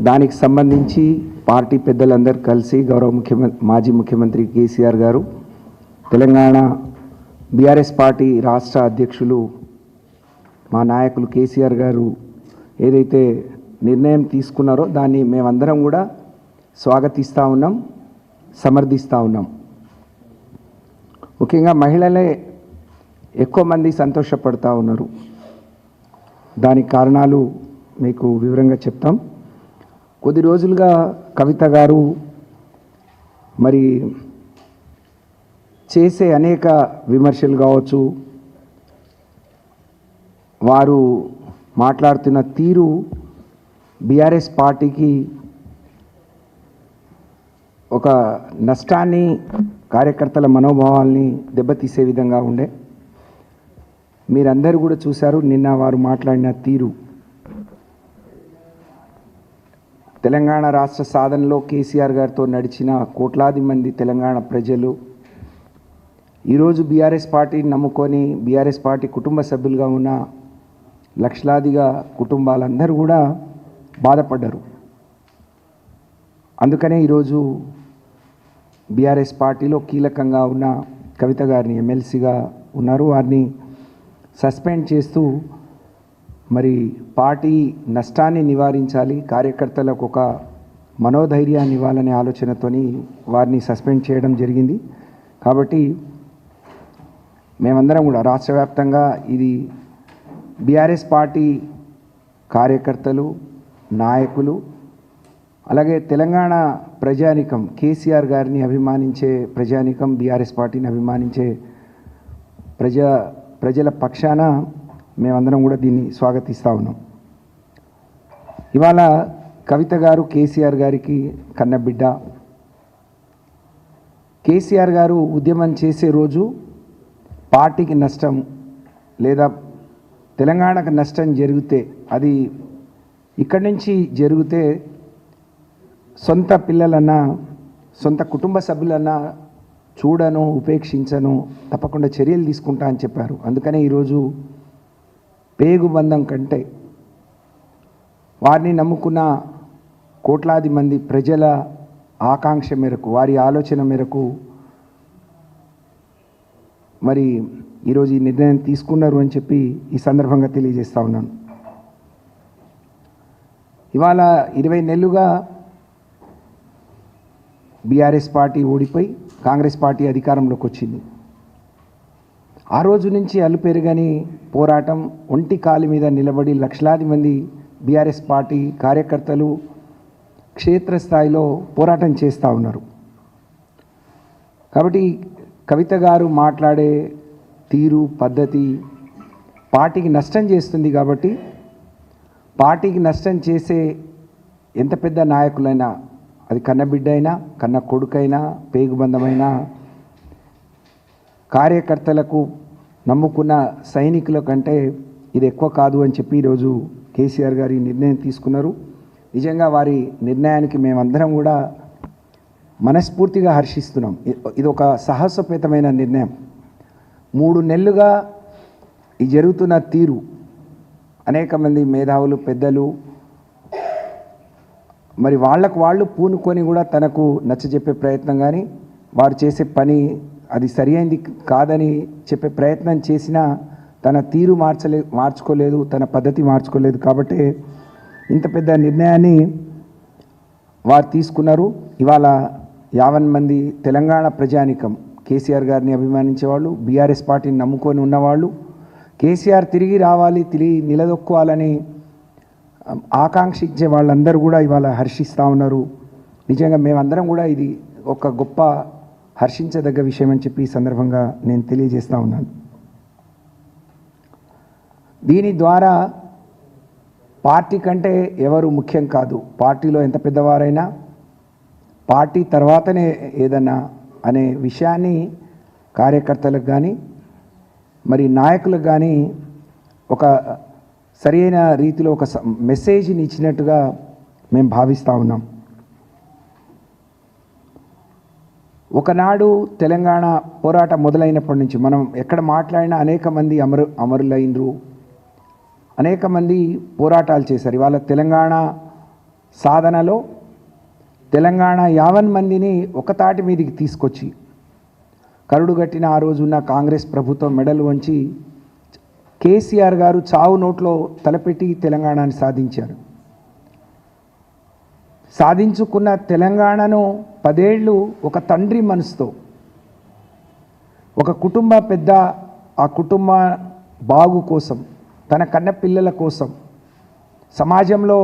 దానికి సంబంధించి పార్టీ పెద్దలందరూ కలిసి గౌరవ మాజీ ముఖ్యమంత్రి కేసీఆర్ గారు, తెలంగాణ బీఆర్ఎస్ పార్టీ రాష్ట్ర అధ్యక్షులు మా నాయకులు కేసీఆర్ గారు ఏదైతే నిర్ణయం తీసుకున్నారో దాన్ని మేమందరం కూడా స్వాగతిస్తూ ఉన్నాం, సమర్థిస్తూ ఉన్నాం. ముఖ్యంగా మహిళలే ఎక్కువ మంది సంతోషపడుతూ ఉన్నారు. దానికి కారణాలు మీకు వివరంగా చెప్తాం. కొద్ది రోజులుగా కవిత గారు మరి చేసే అనేక విమర్శలు కావచ్చు, వారు మాట్లాడుతున్న తీరు బీఆర్ఎస్ పార్టీకి ఒక నష్టాన్ని, కార్యకర్తల మనోభావాల్ని దెబ్బతీసే విధంగా ఉండే. మీరందరూ కూడా చూశారు నిన్న వారు మాట్లాడిన తీరు. తెలంగాణ రాష్ట్ర సాధనలో కేసీఆర్ గారితో నడిచిన కోట్లాది మంది తెలంగాణ ప్రజలు ఈరోజు బీఆర్ఎస్ పార్టీని నమ్ముకొని బీఆర్ఎస్ పార్టీ కుటుంబ సభ్యులుగా ఉన్న లక్షలాదిగా కుటుంబాలందరూ కూడా బాధపడ్డారు. అందుకనే ఈరోజు బీఆర్ఎస్ పార్టీలో కీలకంగా ఉన్న కవిత గారిని ఎమ్మెల్సీగా ఉన్నారు, వారిని సస్పెండ్ చేస్తూ మరి పార్టీ నష్టాన్ని నివారించాలి, కార్యకర్తలకు ఒక మనోధైర్యాన్ని ఇవ్వాలనే ఆలోచనతోని వారిని సస్పెండ్ చేయడం జరిగింది. కాబట్టి మేమందరం కూడా రాష్ట్ర వ్యాప్తంగా ఇది బీఆర్ఎస్ పార్టీ కార్యకర్తలు, నాయకులు, అలాగే తెలంగాణ ప్రజానికం, కేసీఆర్ గారిని అభిమానించే ప్రజానికం, బీఆర్ఎస్ పార్టీని అభిమానించే ప్రజల పక్షాన మేమందరం కూడా దీన్ని స్వాగతిస్తూ ఉన్నాం. ఇవాళ కవిత గారు కేసీఆర్ గారికి కన్నబిడ్డ. కేసీఆర్ గారు ఉద్యమం చేసే రోజు పార్టీకి నష్టం లేదా తెలంగాణకు నష్టం జరిగితే, అది ఇక్కడి నుంచి జరిగితే సొంత పిల్లలన్నా సొంత కుటుంబ సభ్యులన్నా చూడను, ఉపేక్షించను, తప్పకుండా చర్యలు తీసుకుంటా అని చెప్పారు. అందుకనే ఈరోజు పేగుబంధం కంటే వారిని నమ్ముకున్న కోట్లాది మంది ప్రజల ఆకాంక్ష మేరకు, వారి ఆలోచన మేరకు మరి ఈరోజు ఈ నిర్ణయం తీసుకున్నారు అని చెప్పి ఈ సందర్భంగా తెలియజేస్తూ ఉన్నాను. ఇవాళ 20 నెలలుగా బీఆర్ఎస్ పార్టీ ఓడిపోయి కాంగ్రెస్ పార్టీ అధికారంలోకి వచ్చింది. ఆ రోజు నుంచి అలుపెరుగని పోరాటం, ఒంటి కాలి మీద నిలబడి లక్షలాది మంది బీఆర్ఎస్ పార్టీ కార్యకర్తలు క్షేత్రస్థాయిలో పోరాటం చేస్తూ ఉన్నారు. కాబట్టి కవిత గారు మాట్లాడే తీరు, పద్ధతి పార్టీకి నష్టం చేస్తుంది. కాబట్టి పార్టీకి నష్టం చేసే ఎంత పెద్ద నాయకులైనా, అది కన్నబిడ్డ అయినా, కన్న కొడుకైనా, పేగుబంధమైనా, కార్యకర్తలకు నమ్ముకున్న సైనికుల కంటే ఇది ఎక్కువ కాదు అని చెప్పి ఈరోజు కేసీఆర్ గారి నిర్ణయం తీసుకున్నారు. నిజంగా వారి నిర్ణయానికి మేమందరం కూడా మనస్ఫూర్తిగా హర్షిస్తున్నాం. ఇది ఒక సాహసోపేతమైన నిర్ణయం. 3 నెలలుగా ఈ జరుగుతున్న తీరు అనేక మంది మేధావులు, పెద్దలు మరి వాళ్ళకు వాళ్ళు పూనుకొని కూడా తనకు నచ్చజెప్పే ప్రయత్నం, కానీ వారు చేసే పని అది సరి అయింది కాదని చెప్పే ప్రయత్నం చేసినా తన తీరు మార్చుకోలేదు, తన పద్ధతి మార్చుకోలేదు. కాబట్టి ఇంత పెద్ద నిర్ణయాన్ని వారు తీసుకున్నారు. ఇవాళ 50 మంది తెలంగాణ ప్రజానికం, కేసీఆర్ గారిని అభిమానించేవాళ్ళు, బీఆర్ఎస్ పార్టీని నమ్ముకొని ఉన్నవాళ్ళు, కేసీఆర్ తిరిగి రావాలి, తిరిగి నిలదొక్కోవాలని ఆకాంక్షించే వాళ్ళందరూ కూడా ఇవాళ హర్షిస్తూ ఉన్నారు. నిజంగా మేమందరం కూడా ఇది ఒక గొప్ప హర్షించదగ్గ విషయం అని చెప్పి ఈ సందర్భంగా నేను తెలియజేస్తూ ఉన్నాను. దీని ద్వారా పార్టీ కంటే ఎవరు ముఖ్యం కాదు, పార్టీలో ఎంత పెద్దవారైనా పార్టీ తర్వాతనే ఏదన్నా అనే విషయాన్ని కార్యకర్తలకు కానీ మరి నాయకులకు కానీ ఒక సరైన రీతిలో ఒక మెసేజ్ని ఇచ్చినట్టుగా మేము భావిస్తూ ఉన్నాం. ఒకనాడు తెలంగాణ పోరాటం మొదలైనప్పటి నుంచి మనం ఎక్కడ మాట్లాడినా అనేక మంది అమరులైనరు, అనేక మంది పోరాటాలు చేశారు. ఇవాళ తెలంగాణ సాధనలో తెలంగాణ 50 మందిని ఒకతాటి మీదికి తీసుకొచ్చి కరుడుగట్టిన ఆ రోజున్న కాంగ్రెస్ ప్రభుత్వం మెడలు వంచి కేసీఆర్ గారు చావు నోట్లో తలపెట్టి తెలంగాణని సాధించారు. సాధించుకున్న తెలంగాణను 10 ఏళ్ళు ఒక తండ్రి మనసుతో, ఒక కుటుంబ పెద్ద ఆ కుటుంబ బాగు కోసం, తన కన్న పిల్లల కోసం, సమాజంలో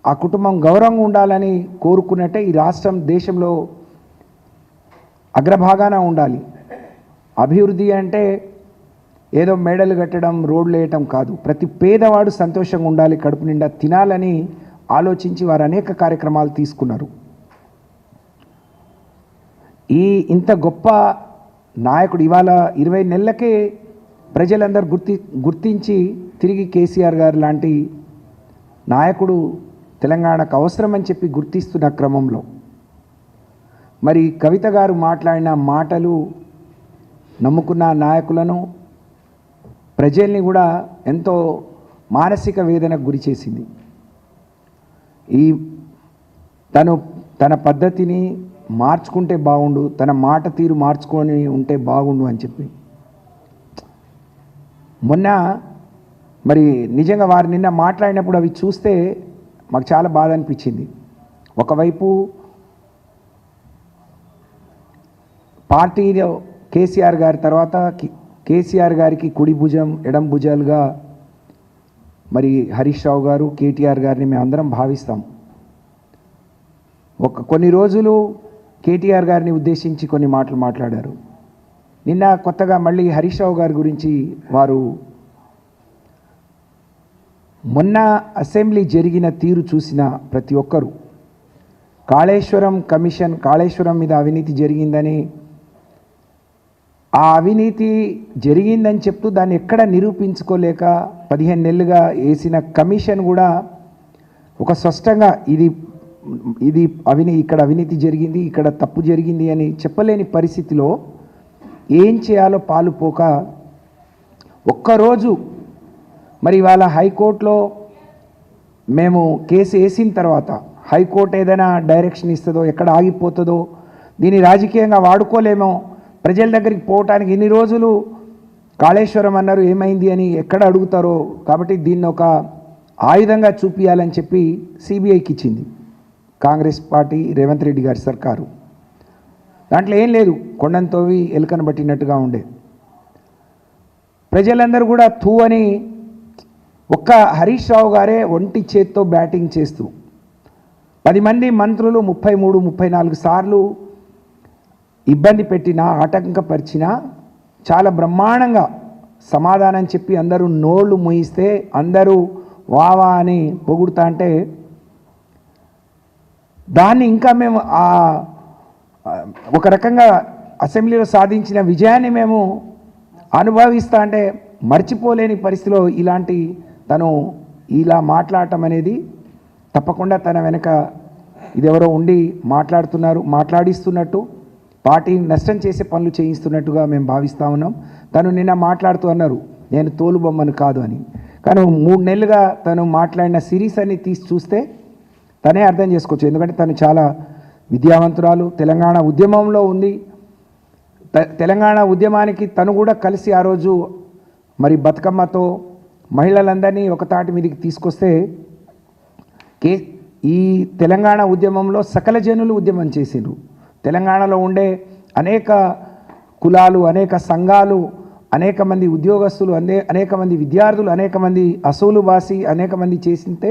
ఆ కుటుంబం గౌరవంగా ఉండాలని కోరుకున్నట్టే ఈ రాష్ట్రం దేశంలో అగ్రభాగాన ఉండాలి. అభివృద్ధి అంటే ఏదో మేడలు కట్టడం, రోడ్లు వేయటం కాదు. ప్రతి పేదవాడు సంతోషంగా ఉండాలి, కడుపు నిండా తినాలని ఆలోచించి వారు అనేక కార్యక్రమాలు తీసుకున్నారు. ఇంత గొప్ప నాయకుడు ఇవాళ 20 నెలలకే ప్రజలందరూ గుర్తించి తిరిగి కేసీఆర్ గారు లాంటి నాయకుడు తెలంగాణకు అవసరమని చెప్పి గుర్తిస్తున్న క్రమంలో మరి కవిత గారు మాట్లాడిన మాటలు నమ్ముకున్న నాయకులను, ప్రజల్ని కూడా ఎంతో మానసిక వేదనకు గురి చేసింది. తన పద్ధతిని మార్చుకుంటే బాగుండు, తన మాట తీరు మార్చుకొని ఉంటే బాగుండు అని చెప్పి మొన్న మరి నిజంగా వారు నిన్న మాట్లాడినప్పుడు అవి చూస్తే మాకు చాలా బాధ అనిపించింది. ఒకవైపు పార్టీలో కేసీఆర్ గారి తర్వాత కేసీఆర్ గారికి కుడి భుజం ఎడం భుజాలుగా మరి హరీష్ రావు గారు, కేటీఆర్ గారిని మేము అందరం భావిస్తాం. కొన్ని రోజులు కేటీఆర్ గారిని ఉద్దేశించి కొన్ని మాటలు మాట్లాడారు. నిన్న కొత్తగా మళ్ళీ హరీష్ రావు గారి గురించి వారు మొన్న అసెంబ్లీ జరిగిన తీరు చూసిన ప్రతి ఒక్కరూ కాళేశ్వరం కమిషన్, కాళేశ్వరం మీద అవినీతి జరిగిందని, ఆ అవినీతి జరిగిందని చెప్తూ దాన్ని ఎక్కడ నిరూపించుకోలేక 15 నెలలుగా వేసిన కమిషన్ కూడా ఒక స్పష్టంగా ఇక్కడ అవినీతి జరిగింది, ఇక్కడ తప్పు జరిగింది అని చెప్పలేని పరిస్థితిలో ఏం చేయాలో పాలుపోక ఒక్కరోజు మరి ఇవాళ హైకోర్టులో మేము కేసు వేసిన తర్వాత హైకోర్టు ఏదైనా డైరెక్షన్ ఇస్తుందో, ఎక్కడ ఆగిపోతుందో, దీన్ని రాజకీయంగా వాడుకోలేమో, ప్రజల దగ్గరికి పోవటానికి ఇన్ని రోజులు కాళేశ్వరం అన్నారు ఏమైంది అని ఎక్కడ అడుగుతారో, కాబట్టి దీన్ని ఒక ఆయుధంగా చూపించాలని చెప్పి సిబిఐకి ఇచ్చింది కాంగ్రెస్ పార్టీ, రేవంత్ రెడ్డి గారి సర్కారు. దాంట్లో ఏం లేదు, కొండను తోవి ఎలుకను పట్టినట్టుగా ఉండే. ప్రజలందరూ కూడా తూ అని ఒక్క హరీష్ రావు గారే ఒంటి చేత్తో బ్యాటింగ్ చేస్తూ 10 మంది మంత్రులు 33-34 సార్లు ఇబ్బంది పెట్టినా, ఆటంకపరిచినా చాలా బ్రహ్మాండంగా సమాధానం చెప్పి అందరూ నోళ్ళు మూయిస్తే అందరూ వావా అని పొగుడుతా అంటే దాన్ని ఇంకా మేము ఒక రకంగా అసెంబ్లీలో సాధించిన విజయాన్ని మేము అనుభవిస్తా అంటే మర్చిపోలేని పరిస్థితిలో ఇలాంటి తను ఇలా మాట్లాడటం అనేది తప్పకుండా తన వెనక ఇదెవరో ఉండి మాట్లాడిస్తున్నట్టు, పార్టీని నష్టం చేసే పనులు చేయిస్తున్నట్టుగా మేము భావిస్తూ ఉన్నాం. తను నిన్న మాట్లాడుతూ అన్నారు నేను తోలుబొమ్మను కాదు అని. కానీ 3 నెలలుగా తను మాట్లాడిన సిరీస్ అన్ని తీసి చూస్తే తనే అర్థం చేసుకోవచ్చు. ఎందుకంటే తను చాలా విద్యావంతురాలు, తెలంగాణ ఉద్యమంలో ఉంది. తెలంగాణ ఉద్యమానికి తను కూడా కలిసి ఆ రోజు మరి బతుకమ్మతో మహిళలందరినీ ఒకతాటి మీదకి తీసుకొస్తే ఈ తెలంగాణ ఉద్యమంలో సకల జనులు ఉద్యమం చేసిండ్రు. తెలంగాణలో ఉండే అనేక కులాలు, అనేక సంఘాలు, అనేక మంది ఉద్యోగస్తులు, అనేక మంది విద్యార్థులు, అనేక మంది అసూలు బాసి అనేక మంది చేసింటే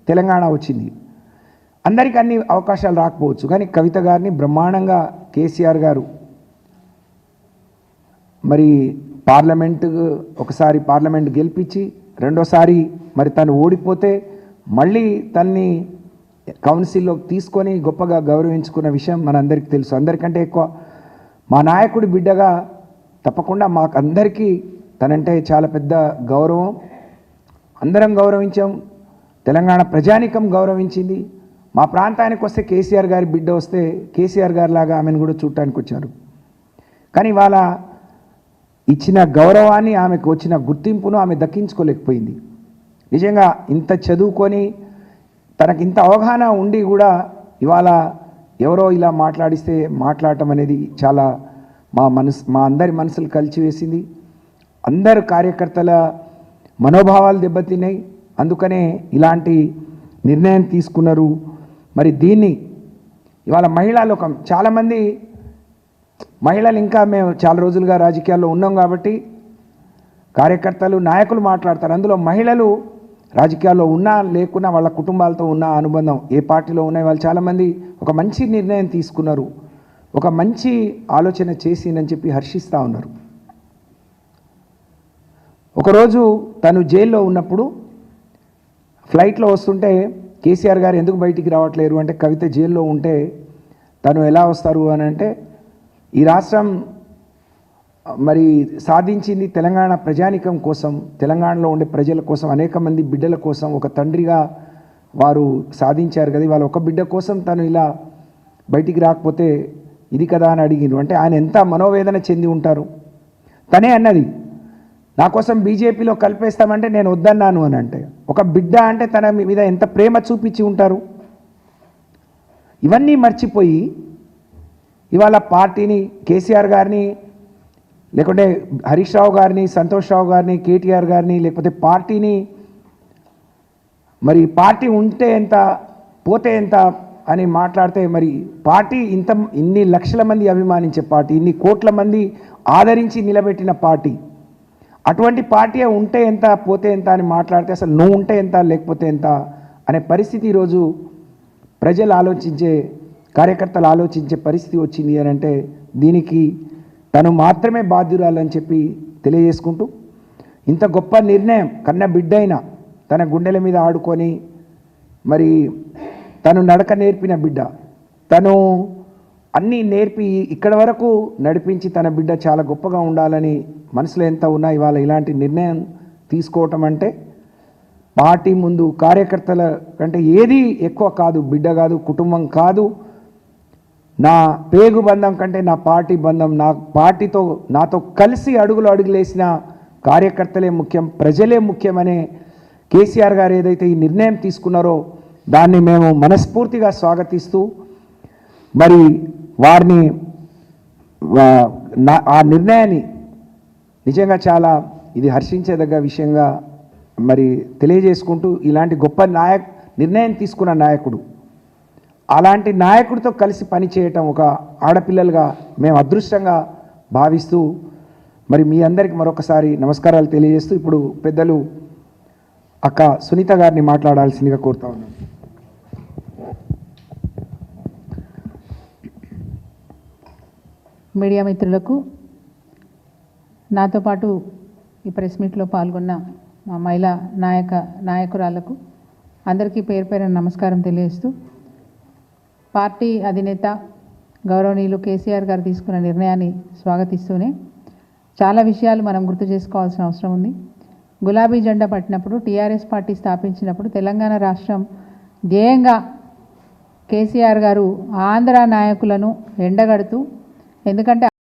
తెలంగాణ వచ్చింది. అందరికీ అన్ని అవకాశాలు రాకపోవచ్చు, కానీ కవిత గారిని బ్రహ్మాండంగా కేసీఆర్ గారు మరి ఒకసారి పార్లమెంట్ గెలిపించి రెండోసారి మరి తను ఓడిపోతే మళ్ళీ తన్ని కౌన్సిల్లోకి తీసుకొని గొప్పగా గౌరవించుకున్న విషయం మనందరికీ తెలుసు. అందరికంటే ఎక్కువ మా నాయకుడి బిడ్డగా తప్పకుండా మాకందరికీ తనంటే చాలా పెద్ద గౌరవం. అందరం గౌరవించాం, తెలంగాణ ప్రజానికం గౌరవించింది. మా ప్రాంతానికి వస్తే కేసీఆర్ గారి బిడ్డ వస్తే కేసీఆర్ గారి లాగా ఆమెను కూడా చూడటానికి వచ్చారు. కానీ వాళ్ళ ఇచ్చిన గౌరవాన్ని, ఆమెకు వచ్చిన గుర్తింపును ఆమె దక్కించుకోలేకపోయింది. నిజంగా ఇంత చదువుకొని తనకి ఇంత అవగాహన ఉండి కూడా ఇవాళ ఎవరో ఇలా మాట్లాడిస్తే మాట్లాడటం అనేది చాలా మా అందరి మనసులు కలిచివేసింది. అందరు కార్యకర్తల మనోభావాలు దెబ్బతిన్నాయి. అందుకనే ఇలాంటి నిర్ణయం తీసుకున్నారు. మరి దీన్ని ఇవాళ మహిళా లోకం చాలామంది మహిళలు ఇంకా మేము చాలా రోజులుగా రాజకీయాల్లో ఉన్నాం కాబట్టి కార్యకర్తలు నాయకులు మాట్లాడతారు. అందులో మహిళలు రాజకీయాల్లో ఉన్నా లేకున్నా వాళ్ళ కుటుంబాలతో ఉన్న అనుబంధం ఏ పార్టీలో ఉన్నాయి వాళ్ళు చాలామంది ఒక మంచి నిర్ణయం తీసుకున్నారు, ఒక మంచి ఆలోచన చేసిందని చెప్పి హర్షిస్తూ ఉన్నారు. ఒకరోజు తను జైల్లో ఉన్నప్పుడు ఫ్లైట్లో వస్తుంటే కేసీఆర్ గారు ఎందుకు బయటికి రావట్లేరు అంటే కవిత జైల్లో ఉంటే తను ఎలా వస్తారు అని అంటే ఈ రాష్ట్రం మరి సాధించింది తెలంగాణ ప్రజానికం కోసం, తెలంగాణలో ఉండే ప్రజల కోసం, అనేక మంది బిడ్డల కోసం ఒక తండ్రిగా వారు సాధించారు కదా. ఇవాళ ఒక బిడ్డ కోసం తను ఇలా బయటికి రాకపోతే ఇది కదా అని అడిగిరు. అంటే ఆయన ఎంత మనోవేదన చెంది ఉంటారు. తనే అన్నది నా కోసం బీజేపీలో కలిపేస్తామంటే నేను వద్దన్నాను అని. అంటే ఒక బిడ్డ అంటే తన మీద ఎంత ప్రేమ చూపించి ఉంటారు. ఇవన్నీ మర్చిపోయి ఇవాళ పార్టీని కేసీఆర్ గారిని లేకుంటే హరీష్ రావు గారిని, సంతోష్ రావు గారిని, కేటీఆర్ గారిని లేకపోతే పార్టీని మరి పార్టీ ఉంటే ఎంత పోతే ఎంత అని మాట్లాడితే మరి పార్టీ ఇన్ని లక్షల మంది అభిమానించే పార్టీ, ఇన్ని కోట్ల మంది ఆదరించి నిలబెట్టిన పార్టీ, అటువంటి పార్టీ ఉంటే ఎంత పోతే ఎంత అని మాట్లాడితే అసలు నువ్వు ఉంటే ఎంత లేకపోతే ఎంత అనే పరిస్థితి ఈరోజు ప్రజలు ఆలోచించే, కార్యకర్తలు ఆలోచించే పరిస్థితి వచ్చింది అని అంటే దీనికి తను మాత్రమే బాధ్యురాలని చెప్పి తెలియజేసుకుంటూ, ఇంత గొప్ప నిర్ణయం కన్న బిడ్డైన తన గుండెల మీద ఆడుకొని మరి తను నడక నేర్పిన బిడ్డ, తను అన్నీ నేర్పి ఇక్కడ వరకు నడిపించి తన బిడ్డ చాలా గొప్పగా ఉండాలని మనసులో ఎంత ఉన్నా ఇవాళ ఇలాంటి నిర్ణయం తీసుకోవటం అంటే పార్టీ ముందు కార్యకర్తల కంటే ఏది ఎక్కువ కాదు, బిడ్డ కాదు, కుటుంబం కాదు. నా పేగు బంధం కంటే నా పార్టీ బంధం, నా పార్టీతో నాతో కలిసి అడుగులేసిన కార్యకర్తలే ముఖ్యం, ప్రజలే ముఖ్యమనే కేసీఆర్ గారు ఏదైతే ఈ నిర్ణయం తీసుకున్నారో దాన్ని మేము మనస్ఫూర్తిగా స్వాగతిస్తూ మరి వారిని ఆ నిర్ణయాన్ని నిజంగా చాలా ఇది హర్షించేదగ్గ విషయంగా మరి తెలియజేసుకుంటూ, ఇలాంటి గొప్ప నిర్ణయం తీసుకున్న నాయకుడు, అలాంటి నాయకుడితో కలిసి పనిచేయటం ఒక ఆడపిల్లలుగా మేము అదృష్టంగా భావిస్తూ మరి మీ అందరికీ మరొకసారి నమస్కారాలు తెలియజేస్తూ ఇప్పుడు పెద్దలు అక్క సునీత గారిని మాట్లాడాల్సిందిగా కోరుతా ఉన్నాను. మీడియా మిత్రులకు, నాతో పాటు ఈ ప్రెస్ మీట్లో పాల్గొన్న మా మహిళా నాయకురాలకు అందరికీ పేరు పేరున నమస్కారం తెలియజేస్తూ, పార్టీ అధినేత గౌరవనీయులు కేసీఆర్ గారు తీసుకున్న నిర్ణయాన్ని స్వాగతిస్తూనే చాలా విషయాలు మనం గుర్తు చేసుకోవాల్సిన అవసరం ఉంది. గులాబీ జెండా పట్టినప్పుడు, టీఆర్ఎస్ పార్టీ స్థాపించినప్పుడు తెలంగాణ రాష్ట్రం ధ్యేయంగా కేసీఆర్ గారు ఆంధ్ర నాయకులను ఎండగడుతూ, ఎందుకంటే